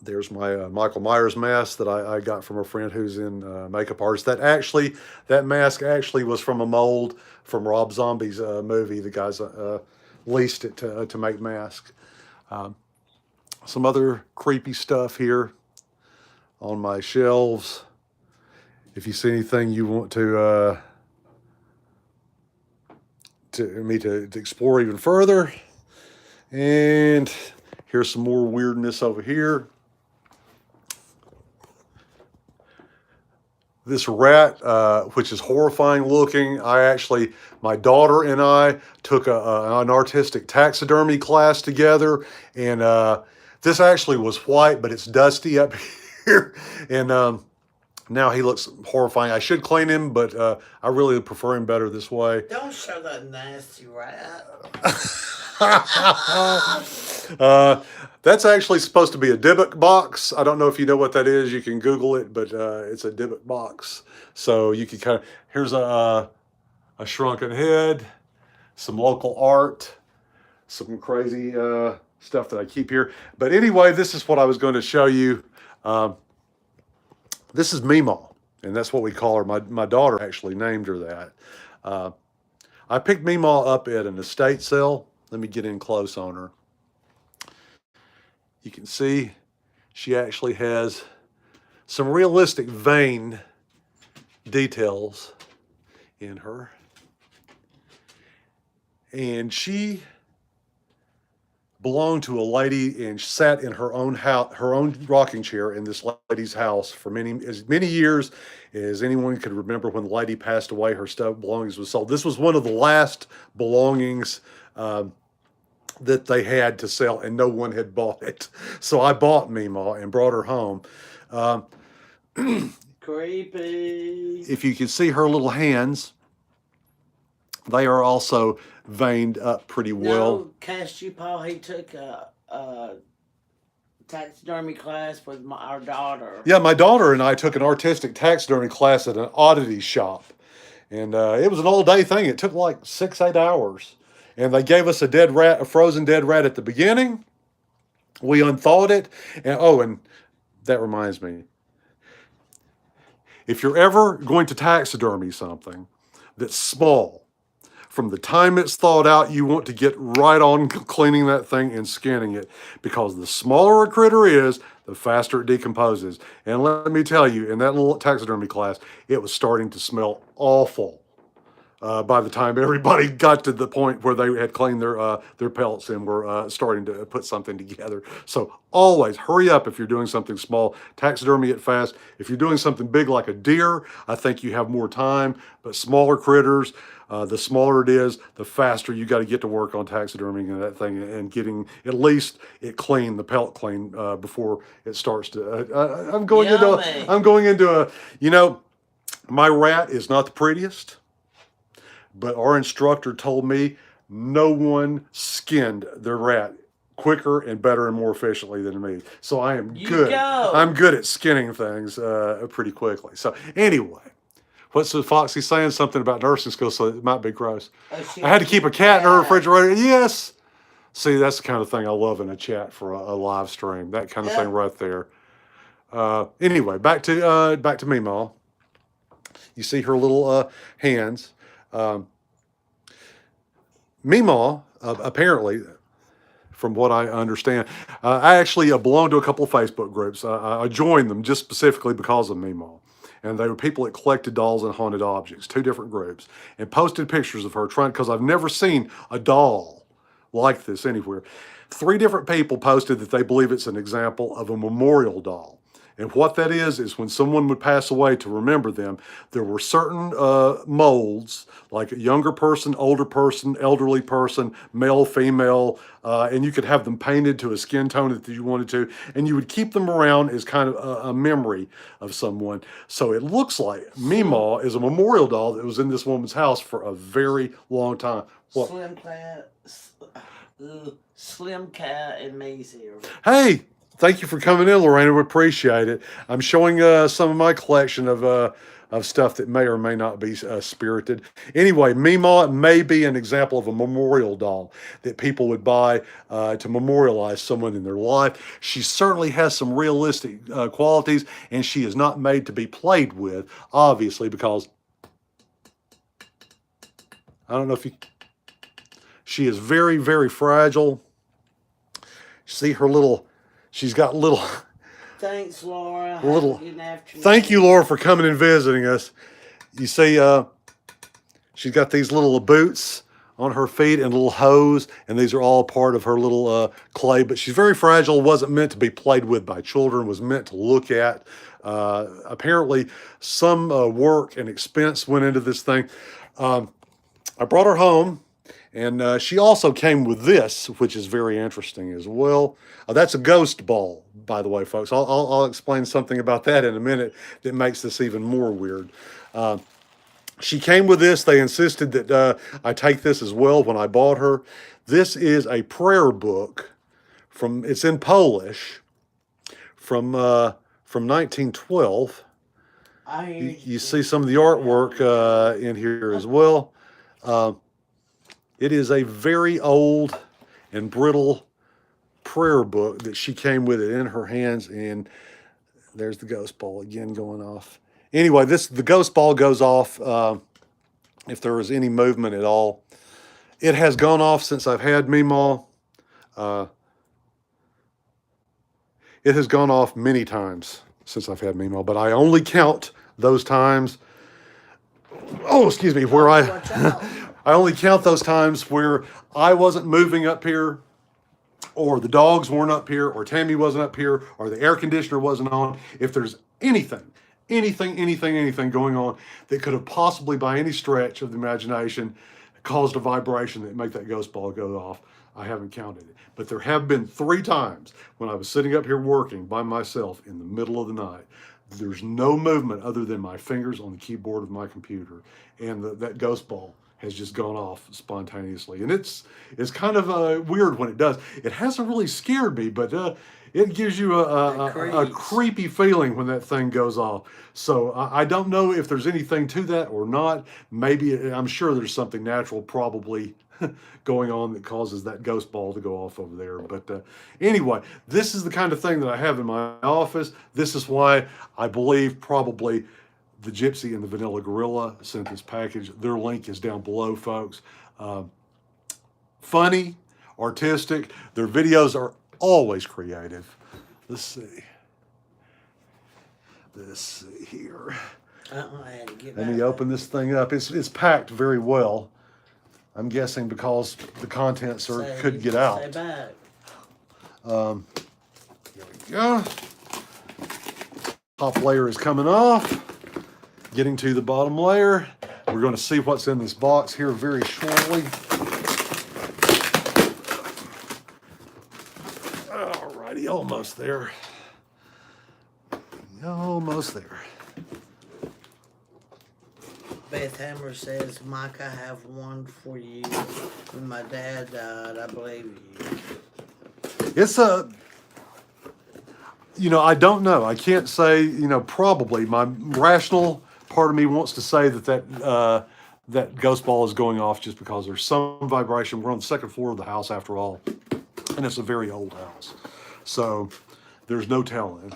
There's my Michael Myers mask that I got from a friend who's in makeup artist. That mask actually was from a mold from Rob Zombie's movie. The guys leased it to make masks. Some other creepy stuff here on my shelves. If you see anything you want to explore even further. And here's some more weirdness over here. this rat, which is horrifying looking. My daughter and I took an artistic taxidermy class together, and this actually was white, but it's dusty up here, and now he looks horrifying. I should clean him, but I really prefer him better this way. Don't show that nasty rat. That's actually supposed to be a Dybbuk box. I don't know if you know what that is. You can Google it, but it's a Dybbuk box. So you can kind of, here's a shrunken head, some local art, some crazy stuff that I keep here. But anyway, this is what I was going to show you. This is Meemaw, and that's what we call her. My daughter actually named her that. I picked Meemaw up at an estate sale. Let me get in close on her. You can see she actually has some realistic vein details in her. And she belonged to a lady and sat in her own house, her own rocking chair in this lady's house for as many years as anyone could remember. When the lady passed away, her stuff belongings was sold. This was one of the last belongings that they had to sell, and no one had bought it. So I bought Meemaw and brought her home. Creepy. If you can see her little hands, they are also veined up pretty well. No, Cashew Paul, he took a taxidermy class with our daughter. Yeah, my daughter and I took an artistic taxidermy class at an oddity shop. And it was an all-day thing. It took like 6-8 hours. And they gave us a frozen dead rat at the beginning. We unthawed it. And that reminds me. If you're ever going to taxidermy something that's small, from the time it's thawed out, you want to get right on cleaning that thing and skinning it, because the smaller a critter is, the faster it decomposes. And let me tell you, in that little taxidermy class, it was starting to smell awful by the time everybody got to the point where they had cleaned their pelts and were starting to put something together. So always hurry up if you're doing something small. Taxidermy it fast. If you're doing something big like a deer, I think you have more time. But smaller critters, the smaller it is, the faster you got to get to work on taxiderming that thing and getting at least it clean, the pelt clean, before it starts to. I'm going into a. You know, my rat is not the prettiest, but our instructor told me no one skinned their rat quicker and better and more efficiently than me. So I am good. I'm good at skinning things pretty quickly. So anyway. What's the Foxy saying? Something about nursing school, so it might be gross. I had to keep a cat in her refrigerator. Yes. See, that's the kind of thing I love in a chat for a live stream. That kind of thing right there. Anyway, back to Meemaw. You see her little hands. Meemaw, apparently, from what I understand, I actually belong to a couple of Facebook groups. I joined them just specifically because of Meemaw. And they were people that collected dolls and haunted objects, 2 different groups, and posted pictures of her because I've never seen a doll like this anywhere. 3 different people posted that they believe it's an example of a memorial doll. And what that is when someone would pass away, to remember them, there were certain molds, like a younger person, older person, elderly person, male, female, and you could have them painted to a skin tone that you wanted to, and you would keep them around as kind of a memory of someone. So it looks like Meemaw is a memorial doll that was in this woman's house for a very long time. What? Slim Cat and Maze here. Hey! Thank you for coming in, Lorena. We appreciate it. I'm showing some of my collection of stuff that may or may not be spirited. Anyway, Meemaw may be an example of a memorial doll that people would buy to memorialize someone in their life. She certainly has some realistic qualities, and she is not made to be played with, obviously, because I don't know if you... She is very, very fragile. See her little... She's got little... Thanks, Laura. Thank you, Laura, for coming and visiting us. You see, she's got these little boots on her feet and a little hose, and these are all part of her little clay. But she's very fragile, wasn't meant to be played with by children, was meant to look at. Apparently, some work and expense went into this thing. I brought her home, and she also came with this, which is very interesting as well. That's a ghost ball, by the way, folks. I'll explain something about that in a minute that makes this even more weird. She came with this. They insisted that I take this as well when I bought her. This is a prayer book it's in Polish from 1912. You see some of the artwork in here as well. It is a very old and brittle prayer book that she came with it in her hands, and there's the ghost ball again going off. Anyway, the ghost ball goes off if there is any movement at all. It has gone off since I've had Meemaw. It has gone off many times since I've had Meemaw, but I only count those times. Oh, excuse me, where I only count those times where I wasn't moving up here, or the dogs weren't up here, or Tammy wasn't up here, or the air conditioner wasn't on. If there's anything going on that could have possibly, by any stretch of the imagination, caused a vibration that make that ghost ball go off, I haven't counted it. But there have been 3 times when I was sitting up here working by myself in the middle of the night. There's no movement other than my fingers on the keyboard of my computer, and that ghost ball has just gone off spontaneously. And it's kind of weird when it does. It hasn't really scared me, but it gives you a creepy feeling when that thing goes off. So I don't know if there's anything to that or not. Maybe, I'm sure there's something natural probably going on that causes that ghost ball to go off over there. But anyway, this is the kind of thing that I have in my office. This is why I believe probably the Gypsy and the Vanilla Gorilla sent this package. Their link is down below, folks. Funny, artistic. Their videos are always creative. Let's see here. Let me open this thing up. It's packed very well. I'm guessing because the contents could get out. Here we go. Top layer is coming off. Getting to the bottom layer. We're going to see what's in this box here very shortly. Alrighty, almost there. Almost there. Beth Hammer says, Mike, I have one for you. When my dad died, I believe you. It's I don't know. I can't say, probably. My rational part of me wants to say that ghost ball is going off just because there's some vibration. We're on the 2nd floor of the house after all, and it's a very old house. So there's no telling.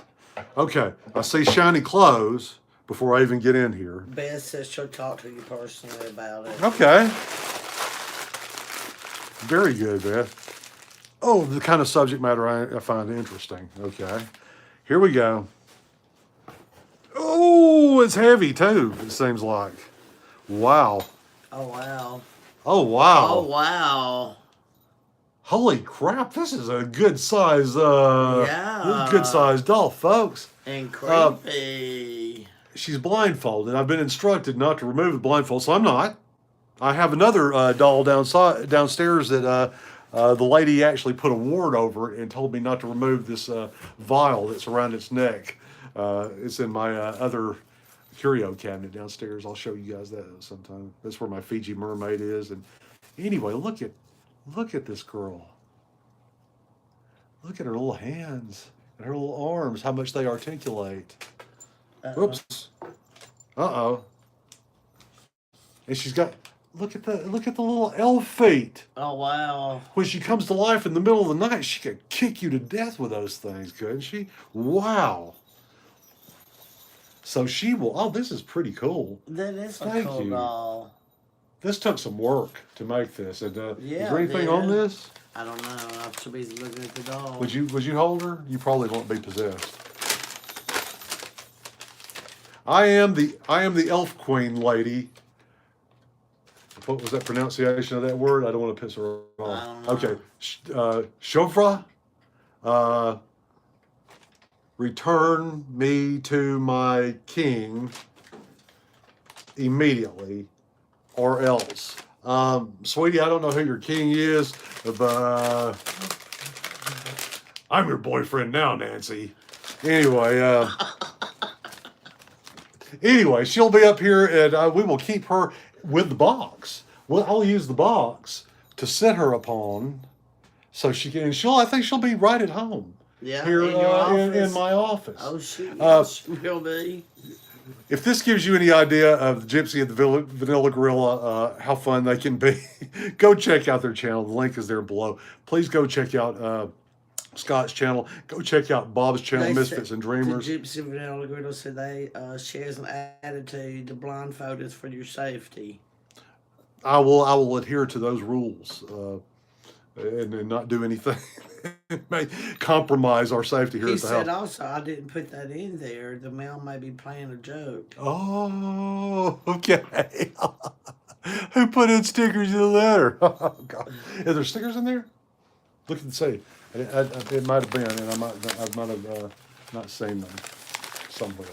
Okay, I see shiny clothes before I even get in here. Beth says she'll talk to you personally about it. Okay. Very good, Beth. Oh, the kind of subject matter I find interesting. Okay. Here we go. Oh, it's heavy too, it seems like. Wow. Oh, wow. Oh, wow. Oh, wow. Holy crap, this is a good size, this yeah. is a good size doll, folks. And creepy. She's blindfolded. I've been instructed not to remove the blindfold, so I'm not. I have another doll downstairs that the lady actually put a ward over it and told me not to remove this vial that's around its neck. It's in my other curio cabinet downstairs. I'll show you guys that sometime. That's where my Fiji mermaid is. And anyway, look at this girl. Look at her little hands and her little arms, how much they articulate. Oops. Uh-oh. And she's got, look at the little elf feet. Oh, wow. When she comes to life in the middle of the night, she could kick you to death with those things, couldn't she? Wow. So she will, oh, this is pretty cool. That is a Thank cool you. doll. This took some work to make this. And, Yeah, is there anything on this? I don't know. I'm too busy looking at the doll. Would you hold her? You probably won't be possessed. I am the elf queen lady what was that pronunciation of that word? I don't want to piss her I off. don't know. Okay. Shofra, return me to my king immediately, or else. Sweetie, I don't know who your king is, but I'm your boyfriend now, Nancy. Anyway, she'll be up here, and we will keep her with the box. I'll use the box to sit her upon, so she can. I think she'll be right at home. Yeah, Here in your office? in my office. Oh shoot, yes, will be. If this gives you any idea of Gypsy and the Vanilla Gorilla, how fun they can be, go check out their channel. The link is there below. Please go check out Scott's channel. Go check out Bob's channel, Misfits and Dreamers. The Gypsy Vanilla Gorilla said she has an attitude to blindfold us for your safety. I will adhere to those rules and not do anything that may compromise our safety here He at the said house. also, I didn't put that in there. The mail may be playing a joke. Oh, okay. Who put in stickers in the letter? Oh, God. Is there stickers in there? Look and see. It might have been, and I might have not seen them somewhere.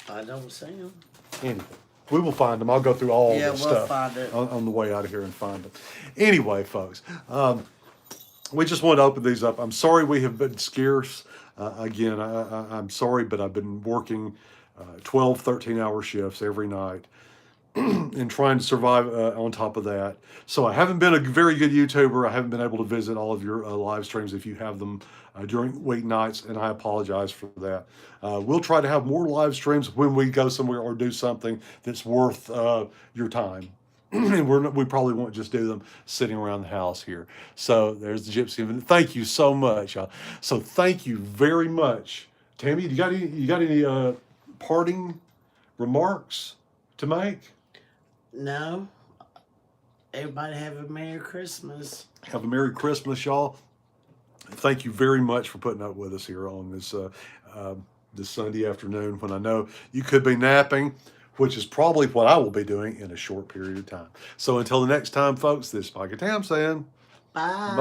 I don't see them. Anyway, we will find them. I'll go through all this we'll stuff find it. on the way out of here and find them. Anyway, folks, we just wanted to open these up. I'm sorry we have been scarce. Again, I'm sorry, but I've been working 12, 13-hour shifts every night and trying to survive on top of that. So I haven't been a very good YouTuber. I haven't been able to visit all of your live streams if you have them during weeknights, and I apologize for that. We'll try to have more live streams when we go somewhere or do something that's worth your time. And we probably won't just do them sitting around the house here. So there's the Gypsy. Thank you so much, y'all. So thank you very much. Tammy, you got any parting remarks to make? No. Everybody have a Merry Christmas. Have a Merry Christmas, y'all. Thank you very much for putting up with us here on this Sunday afternoon when I know you could be napping, which is probably what I will be doing in a short period of time. So until the next time, folks, this is Micah Tam saying Bye. bye.